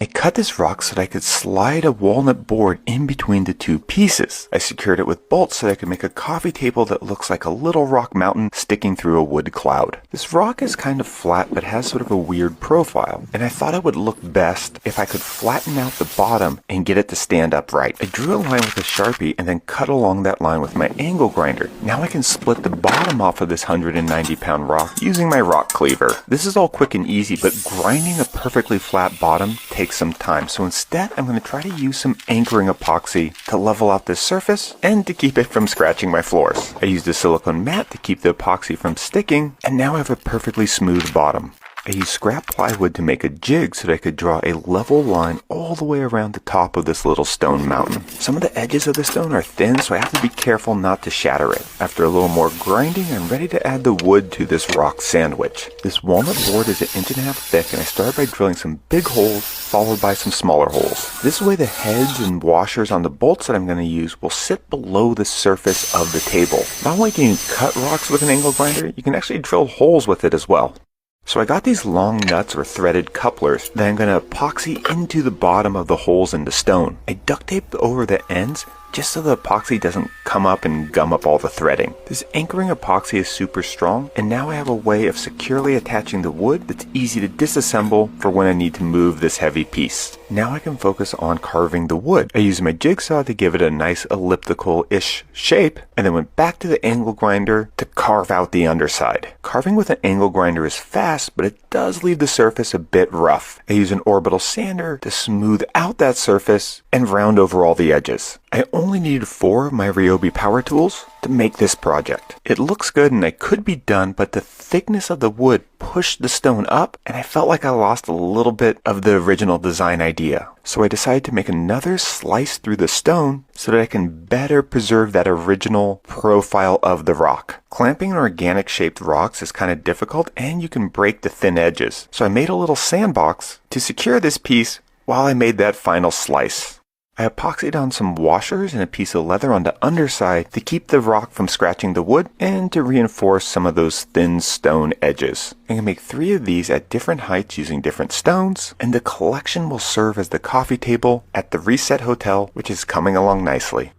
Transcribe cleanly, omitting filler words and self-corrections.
I cut this rock so that I could slide a walnut board in between the two pieces. I secured it with bolts so that I could make a coffee table that looks like a little rock mountain sticking through a wood cloud. This rock is kind of flat but has sort of a weird profile, and I thought it would look best if I could flatten out the bottom and get it to stand upright. I drew a line with a Sharpie and then cut along that line with my angle grinder. Now I can split the bottom off of this 190-pound rock using my rock cleaver. This is all quick and easy, but grinding a perfectly flat bottom takes some time, so instead I'm going to try to use some anchoring epoxy to level out this surface and to keep it from scratching my floors. I used a silicone mat to keep the epoxy from sticking, and now I have a perfectly smooth bottom. I used scrap plywood to make a jig so that I could draw a level line all the way around the top of this little stone mountain. Some of the edges of the stone are thin, so I have to be careful not to shatter it. After a little more grinding, I'm ready to add the wood to this rock sandwich. This walnut board is 1.5 inches thick, and I started by drilling some big holes, followed by some smaller holes. This way the heads and washers on the bolts that I'm going to use will sit below the surface of the table. Not only can you cut rocks with an angle grinder, you can actually drill holes with it as well. So I got these long nuts or threaded couplers that I'm going to epoxy into the bottom of the holes in the stone. I duct taped over the ends just so the epoxy doesn't come up and gum up all the threading. This anchoring epoxy is super strong, and now I have a way of securely attaching the wood that's easy to disassemble for when I need to move this heavy piece. Now I can focus on carving the wood. I used my jigsaw to give it a nice elliptical-ish shape, and then went back to the angle grinder to carve out the underside. Carving with an angle grinder is fast, but it does leave the surface a bit rough. I use an orbital sander to smooth out that surface and round over all the edges. I only needed 4 of my Ryobi power tools to make this project. It looks good and I could be done, but the thickness of the wood pushed the stone up and I felt like I lost a little bit of the original design idea. So I decided to make another slice through the stone so that I can better preserve that original profile of the rock. Clamping in organic shaped rocks is kind of difficult and you can break the thin edges. So I made a little sandbox to secure this piece while I made that final slice. I epoxied on some washers and a piece of leather on the underside to keep the rock from scratching the wood and to reinforce some of those thin stone edges. I can make 3 of these at different heights using different stones, and the collection will serve as the coffee table at the Reset Hotel, which is coming along nicely.